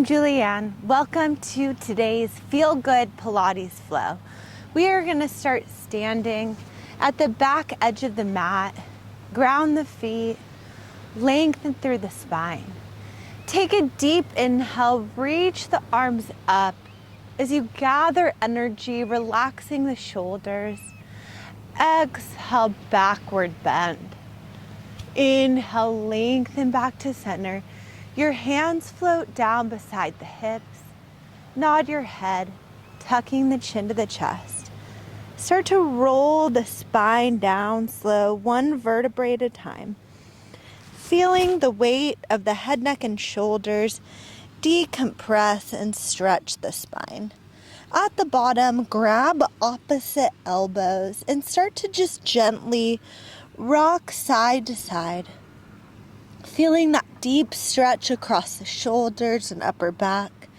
I'm Julianne. Welcome to today's Feel Good Pilates Flow. We are going to start standing at the back edge of the mat, ground the feet, lengthen through the spine. Take a deep inhale, reach the arms up as you gather energy, relaxing the shoulders. Exhale, backward bend. Inhale, lengthen back to center. Your hands float down beside the hips. Nod your head, tucking the chin to the chest. Start to roll the spine down slow, one vertebrae at a time. Feeling the weight of the head, neck, and shoulders decompress and stretch the spine. At the bottom, grab opposite elbows and start to just gently rock side to side. Feeling that deep stretch across the shoulders and upper back,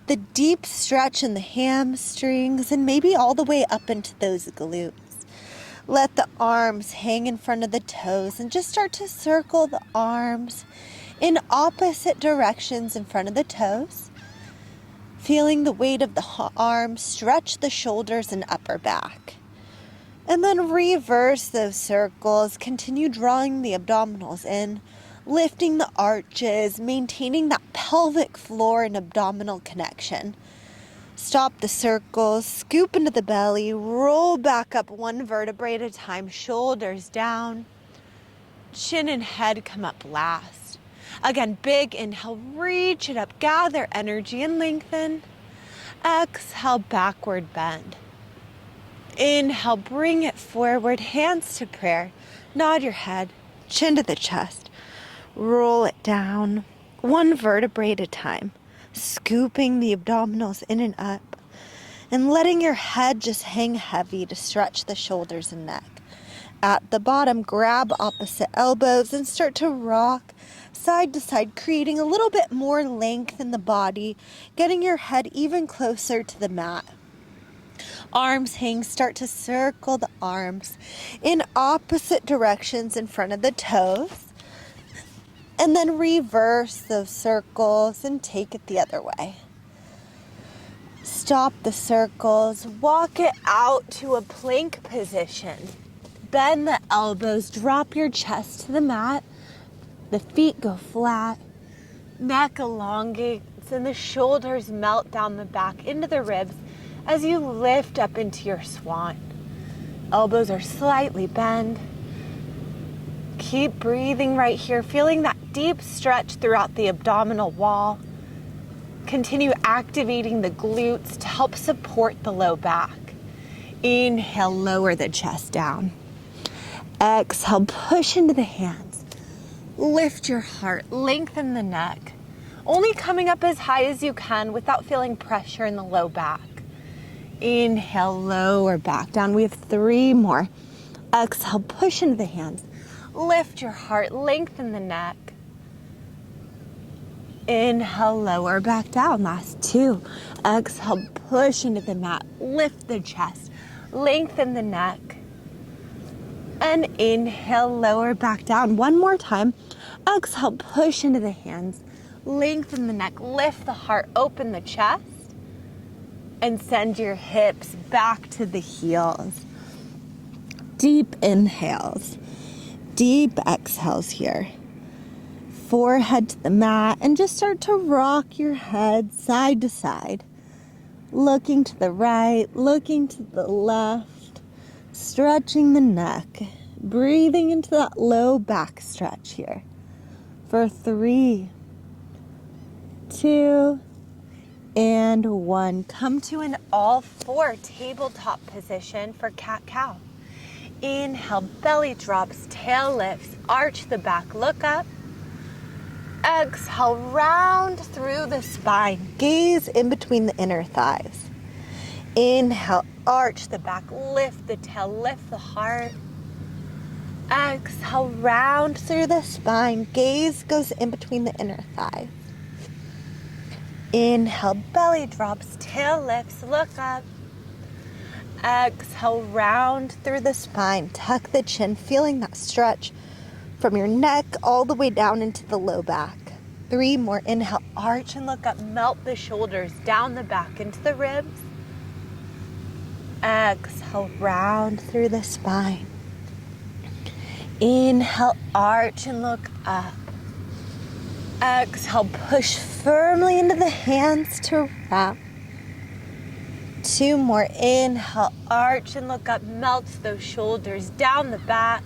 the deep stretch in the hamstrings, and maybe all the way up into those glutes. Let the arms hang in front of the toes and just start to circle the arms in opposite directions in front of the toes. Feeling the weight of the arms stretch the shoulders and upper back. And then reverse those circles. Continue drawing the abdominals in, lifting the arches, maintaining that pelvic floor and abdominal connection. Stop the circles, scoop into the belly, roll back up one vertebrae at a time, shoulders down, chin and head come up last. Again, big inhale, reach it up, gather energy and lengthen. Exhale, backward bend. Inhale, bring it forward, hands to prayer. Nod your head, chin to the chest. Roll it down, one vertebrae at a time, scooping the abdominals in and up, and letting your head just hang heavy to stretch the shoulders and neck. At the bottom, grab opposite elbows and start to rock side to side, creating a little bit more length in the body, getting your head even closer to the mat. Arms hang, start to circle the arms in opposite directions in front of the toes. And then reverse those circles and take it the other way. Stop the circles, walk it out to a plank position. Bend the elbows, drop your chest to the mat. The feet go flat, neck elongates, and the shoulders melt down the back into the ribs as you lift up into your swan. Elbows are slightly bent. Keep breathing right here, feeling that deep stretch throughout the abdominal wall. Continue activating the glutes to help support the low back. Inhale, lower the chest down. Exhale, push into the hands. Lift your heart, lengthen the neck. Only coming up as high as you can without feeling pressure in the low back. Inhale, lower back down. We have 3 more. Exhale, push into the hands. Lift your heart, lengthen the neck. Inhale, lower back down. Last 2. Exhale, push into the mat. Lift the chest, lengthen the neck. And inhale, lower back down. One more time. Exhale, push into the hands. Lengthen the neck, lift the heart, open the chest. And send your hips back to the heels. Deep inhales. Deep exhales here. Forehead to the mat and just start to rock your head side to side. Looking to the right, looking to the left. Stretching the neck. Breathing into that low back stretch here. For 3, 2, and 1. Come to an all-4 tabletop position for cat-cow. Inhale, belly drops, tail lifts, arch the back, look up. Exhale, round through the spine, gaze in between the inner thighs. Inhale, arch the back, lift the tail, lift the heart. Exhale, round through the spine, gaze goes in between the inner thighs. Inhale, belly drops, tail lifts, look up. Exhale, round through the spine, tuck the chin, feeling that stretch from your neck all the way down into the low back. 3 more. Inhale, arch and look up. Melt the shoulders down the back into the ribs. Exhale, round through the spine. Inhale, arch and look up. Exhale, push firmly into the hands to round. 2 more. Inhale, arch and look up. Melt those shoulders down the back.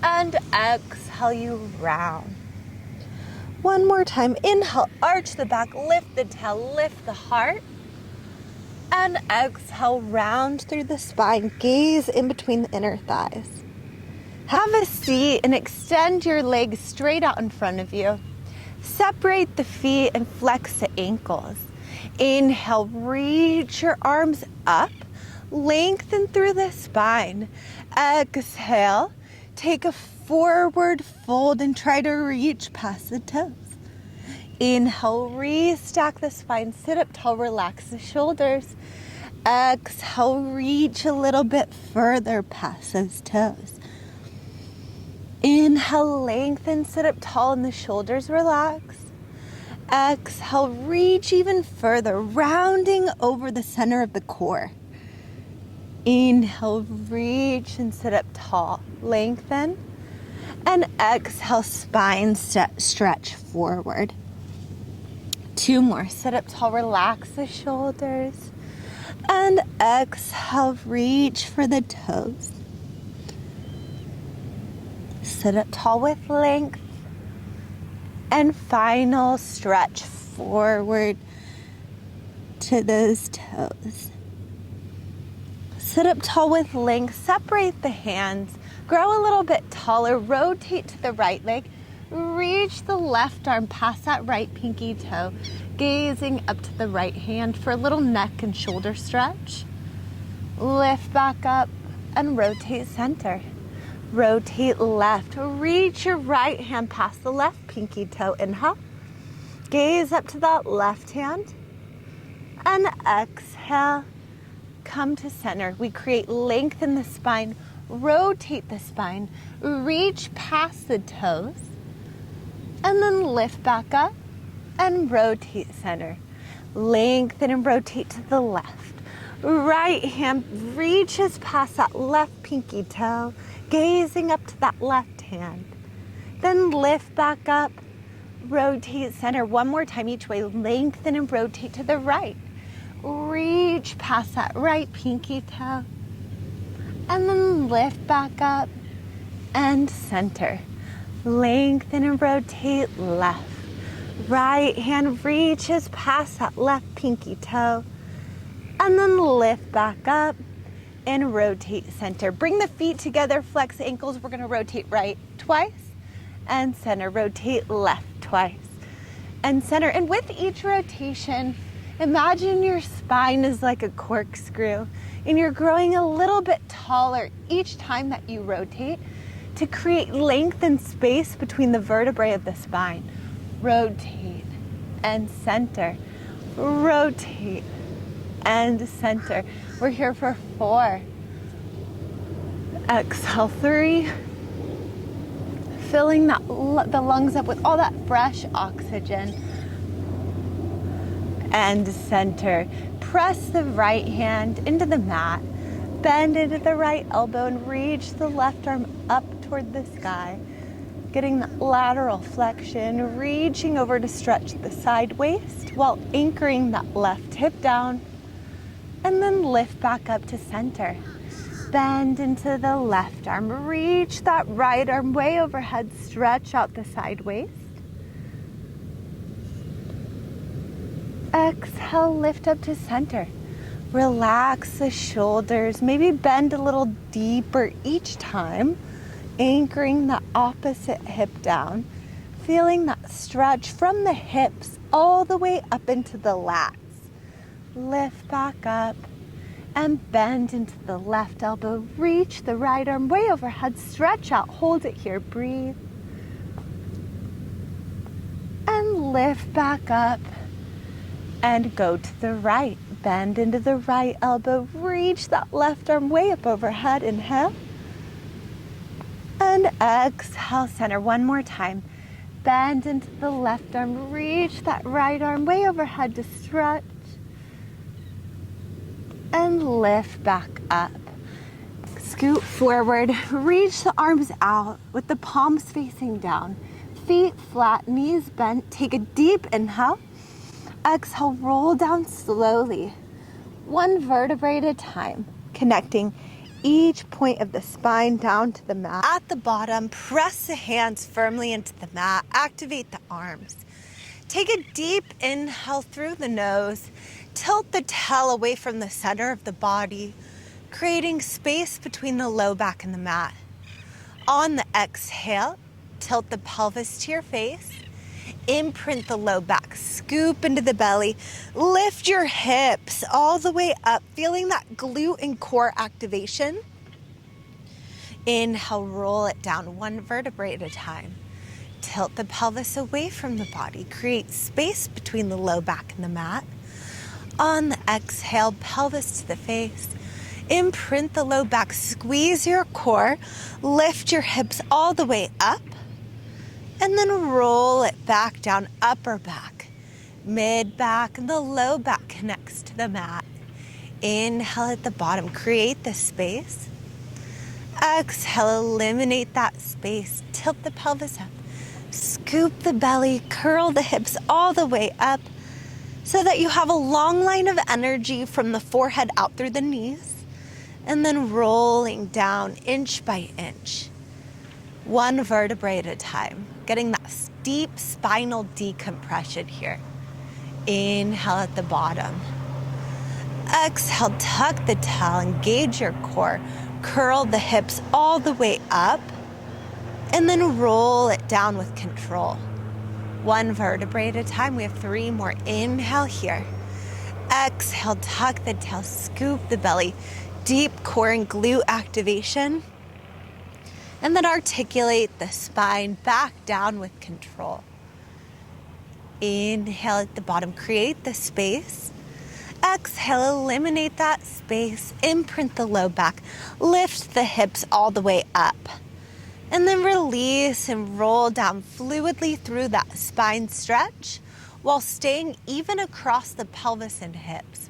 And exhale, you round. 1 more time. Inhale, arch the back, lift the tail, lift the heart. And exhale, round through the spine. Gaze in between the inner thighs. Have a seat and extend your legs straight out in front of you. Separate the feet and flex the ankles. Inhale, reach your arms up. Lengthen through the spine. Exhale, take a forward fold and try to reach past the toes. Inhale, restack the spine, sit up tall, relax the shoulders. Exhale, reach a little bit further past those toes. Inhale, lengthen, sit up tall and the shoulders relax. Exhale, reach even further, rounding over the center of the core. Inhale, reach and sit up tall, lengthen. And exhale, spine stretch forward. 2 more, sit up tall, relax the shoulders. And exhale, reach for the toes. Sit up tall with length. And final stretch forward to those toes. Sit up tall with length, separate the hands, grow a little bit taller, rotate to the right leg, reach the left arm past that right pinky toe, gazing up to the right hand for a little neck and shoulder stretch. Lift back up and rotate center. Rotate left, reach your right hand past the left pinky toe, inhale. Gaze up to that left hand and exhale. Come to center. We create length in the spine, rotate the spine, reach past the toes, and then lift back up and rotate center. Lengthen and rotate to the left. Right hand reaches past that left pinky toe, gazing up to that left hand. Then lift back up, rotate center. 1 more time each way. Lengthen and rotate to the right. Reach past that right pinky toe. And then lift back up and center. Lengthen and rotate left. Right hand reaches past that left pinky toe. And then lift back up and rotate center. Bring the feet together, flex the ankles. We're gonna rotate right twice and center. Rotate left twice and center. And with each rotation, imagine your spine is like a corkscrew and you're growing a little bit taller each time that you rotate to create length and space between the vertebrae of the spine. Rotate and center. Rotate and center. We're here for 4. Exhale, 3. Filling the lungs up with all that fresh oxygen. And center. Press the right hand into the mat. Bend into the right elbow and reach the left arm up toward the sky. Getting that lateral flexion, reaching over to stretch the side waist while anchoring that left hip down. And then lift back up to center. Bend into the left arm. Reach that right arm way overhead. Stretch out the side waist. Exhale, lift up to center. Relax the shoulders. Maybe bend a little deeper each time. Anchoring the opposite hip down. Feeling that stretch from the hips all the way up into the lats. Lift back up and bend into the left elbow. Reach the right arm way overhead. Stretch out. Hold it here. Breathe. And lift back up and go to the right. Bend into the right elbow. Reach that left arm way up overhead. Inhale. And exhale, center. 1 more time. bend into the left arm, reach that right arm way overhead to stretch, and lift back up. Scoot forward, reach the arms out with the palms facing down, feet flat, knees bent. Take a deep inhale. Exhale, roll down slowly, one vertebrae at a time, connecting each point of the spine down to the mat. At the bottom, press the hands firmly into the mat, activate the arms. Take a deep inhale through the nose, tilt the tail away from the center of the body, creating space between the low back and the mat. On the exhale, tilt the pelvis to your face, imprint the low back, scoop into the belly, lift your hips all the way up, feeling that glute and core activation. Inhale, roll it down one vertebrae at a time. Tilt the pelvis away from the body, create space between the low back and the mat. On the exhale, pelvis to the face, imprint the low back, squeeze your core, lift your hips all the way up, and then roll it back down, upper back, mid back, and the low back connects to the mat. Inhale at the bottom, create the space. Exhale, eliminate that space, tilt the pelvis up, scoop the belly, curl the hips all the way up so that you have a long line of energy from the forehead out through the knees, and then rolling down inch by inch, one vertebrae at a time, getting that deep spinal decompression here. Inhale at the bottom. Exhale, tuck the tail, engage your core, curl the hips all the way up, and then roll it down with control. One vertebrae at a time. We have 3 more. Inhale here. Exhale, tuck the tail, scoop the belly, deep core and glute activation. And then articulate the spine back down with control. Inhale at the bottom, create the space. Exhale, eliminate that space, imprint the low back, lift the hips all the way up. And then release and roll down fluidly through that spine stretch while staying even across the pelvis and hips.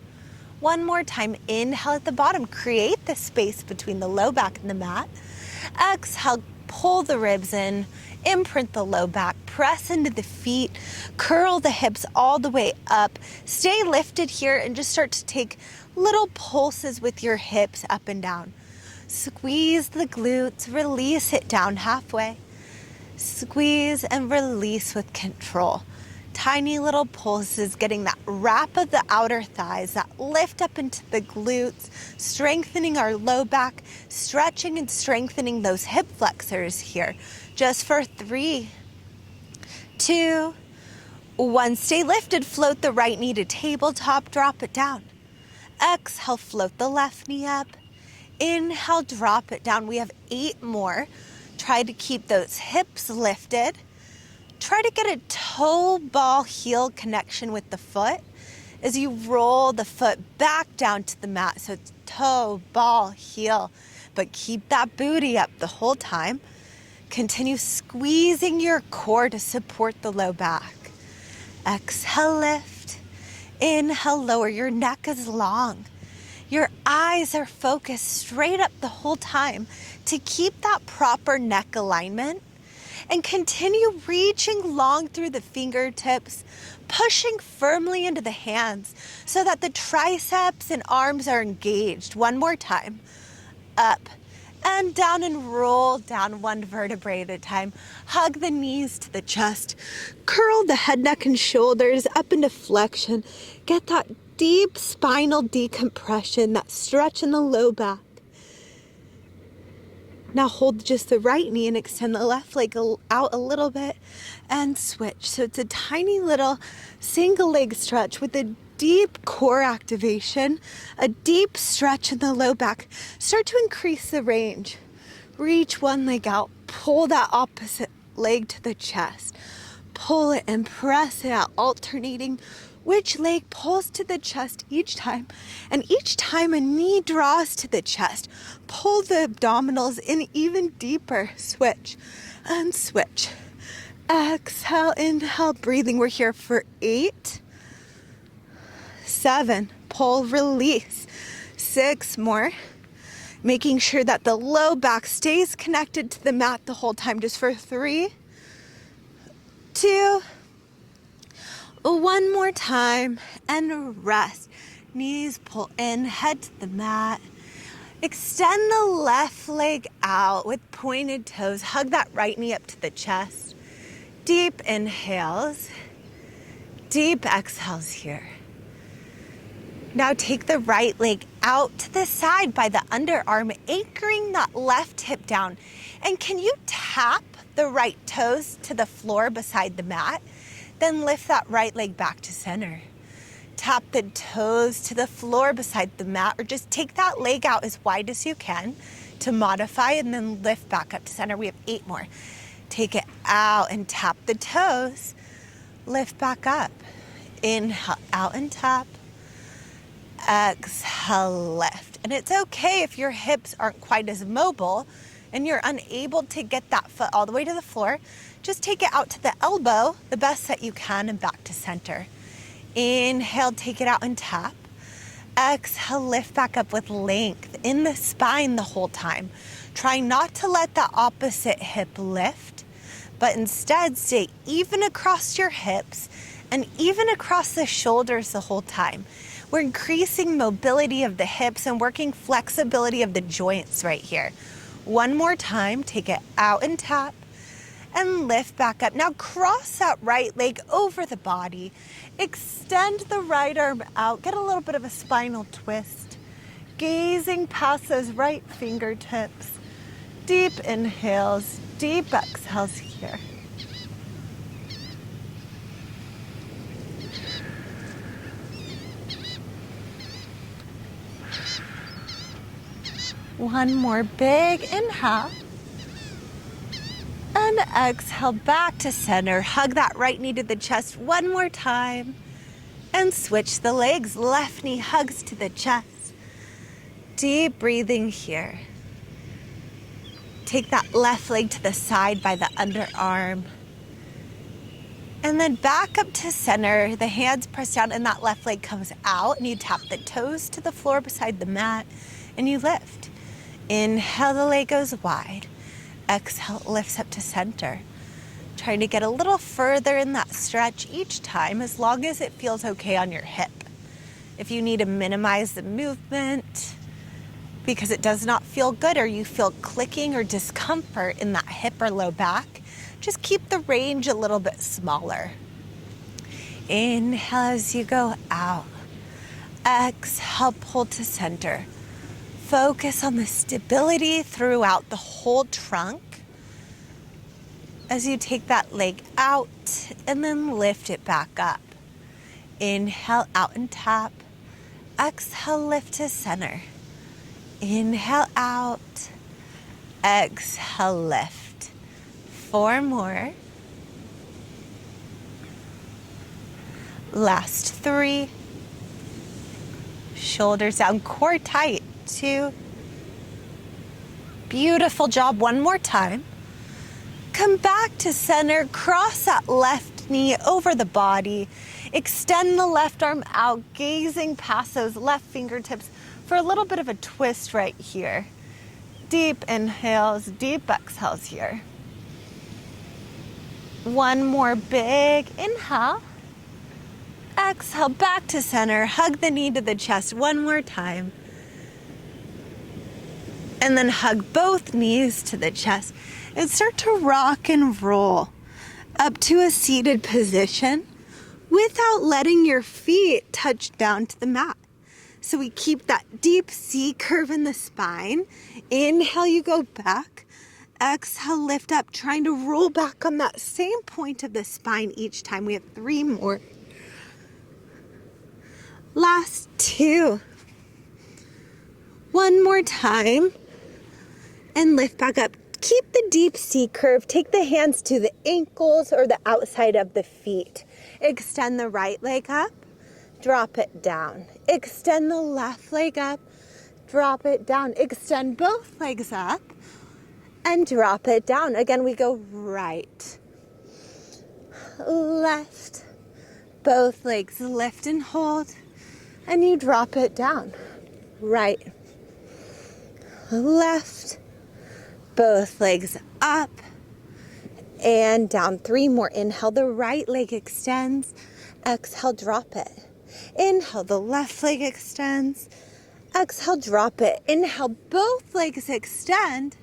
One more time, inhale at the bottom, create the space between the low back and the mat. Exhale, pull the ribs in, imprint the low back, press into the feet, curl the hips all the way up. Stay lifted here and just start to take little pulses with your hips up and down. Squeeze the glutes, release it down halfway. Squeeze and release with control. Tiny little pulses, getting that wrap of the outer thighs, that lift up into the glutes, strengthening our low back, stretching and strengthening those hip flexors here. Just for 3, 2, 1. Stay lifted, float the right knee to tabletop, drop it down. Exhale, float the left knee up. Inhale, drop it down. We have 8 more. Try to keep those hips lifted. Try to get a toe, ball, heel connection with the foot as you roll the foot back down to the mat. So it's toe, ball, heel, but keep that booty up the whole time. Continue squeezing your core to support the low back. Exhale, lift. Inhale, lower. Your neck is long. Your eyes are focused straight up the whole time to keep that proper neck alignment. And continue reaching long through the fingertips, pushing firmly into the hands so that the triceps and arms are engaged. One more time. Up and down and roll down one vertebrae at a time. Hug the knees to the chest. Curl the head, neck, and shoulders up into flexion. Get that deep spinal decompression, that stretch in the low back. Now hold just the right knee and extend the left leg out a little bit and switch. So it's a tiny little single leg stretch with a deep core activation, a deep stretch in the low back. Start to increase the range. Reach one leg out, pull that opposite leg to the chest. Pull it and press it out, alternating which leg pulls to the chest each time. And each time a knee draws to the chest, pull the abdominals in even deeper. Switch and switch Exhale, inhale, breathing. We're here for 8, 7, pull, release. 6 more. Making sure that the low back stays connected to the mat the whole time, just for 3, 2, 1 more time, and rest. Knees pull in, head to the mat. Extend the left leg out with pointed toes. Hug that right knee up to the chest. Deep inhales, deep exhales here. Now take the right leg out to the side by the underarm, anchoring that left hip down. And can you tap the right toes to the floor beside the mat? Then lift that right leg back to center. Tap the toes to the floor beside the mat, or just take that leg out as wide as you can to modify, and then lift back up to center. We have 8 more. Take it out and tap the toes. Lift back up. Inhale out and tap. Exhale, lift. And it's okay if your hips aren't quite as mobile and you're unable to get that foot all the way to the floor. Just take it out to the elbow, the best that you can, and back to center. Inhale, take it out and tap. Exhale, lift back up with length in the spine the whole time. Try not to let that opposite hip lift, but instead stay even across your hips and even across the shoulders the whole time. We're increasing mobility of the hips and working flexibility of the joints right here. 1 more time, take it out and tap, and lift back up. Now cross that right leg over the body. Extend the right arm out. Get a little bit of a spinal twist. Gazing past those right fingertips. Deep inhales, deep exhales here. One more big inhale. And exhale back to center. Hug that right knee to the chest 1 more time. And switch the legs. Left knee hugs to the chest. Deep breathing here. Take that left leg to the side by the underarm. And then back up to center. The hands press down and that left leg comes out. And you tap the toes to the floor beside the mat. And you lift. Inhale, the leg goes wide. Exhale, lifts up to center. Trying to get a little further in that stretch each time, as long as it feels okay on your hip. If you need to minimize the movement because it does not feel good, or you feel clicking or discomfort in that hip or low back, just keep the range a little bit smaller. Inhale as you go out. Exhale, pull to center. Focus on the stability throughout the whole trunk as you take that leg out and then lift it back up. Inhale out and tap. Exhale, lift to center. Inhale out. Exhale, lift. 4 more. Last 3. Shoulders down, core tight. 2. Beautiful job. 1 more time. Come back to center. Cross that left knee over the body. Extend the left arm out, gazing past those left fingertips for a little bit of a twist right here. Deep inhales, deep exhales here. 1 more big inhale. Exhale, back to center. Hug the knee to the chest 1 more time. And then hug both knees to the chest and start to rock and roll up to a seated position without letting your feet touch down to the mat. So we keep that deep C curve in the spine. Inhale, you go back. Exhale, lift up, trying to roll back on that same point of the spine each time. We have 3 more. Last 2. 1 more time. And lift back up. Keep the deep C curve. Take the hands to the ankles or the outside of the feet. Extend the right leg up. Drop it down. Extend the left leg up. Drop it down. Extend both legs up. And drop it down. Again, we go right. left. Both legs lift and hold, and you drop it down. Right, left, both legs up and down. 3 more. Inhale, the right leg extends. Exhale, drop it. Inhale, the left leg extends. Exhale, drop it. Inhale, both legs extend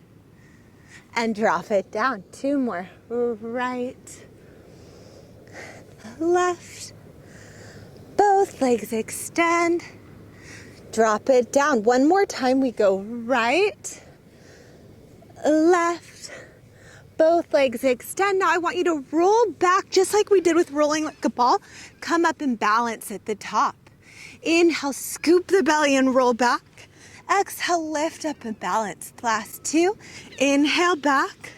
and drop it down. 2 more. Right, left, both legs extend, drop it down. 1 more time. We go right, left, both legs extend. Now I want you to roll back just like we did with rolling like a ball. Come up and balance at the top. Inhale, scoop the belly and roll back. Exhale, lift up and balance. Last 2. Inhale, back.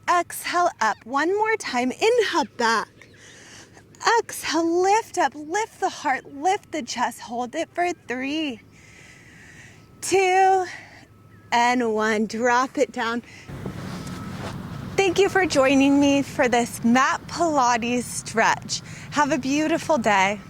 Exhale, up. 1 more time. Inhale, back. Exhale, lift up. Lift the heart. Lift the chest. Hold it for 3, 2, and 1. Drop it down. Thank you for joining me for this mat Pilates stretch. Have a beautiful day.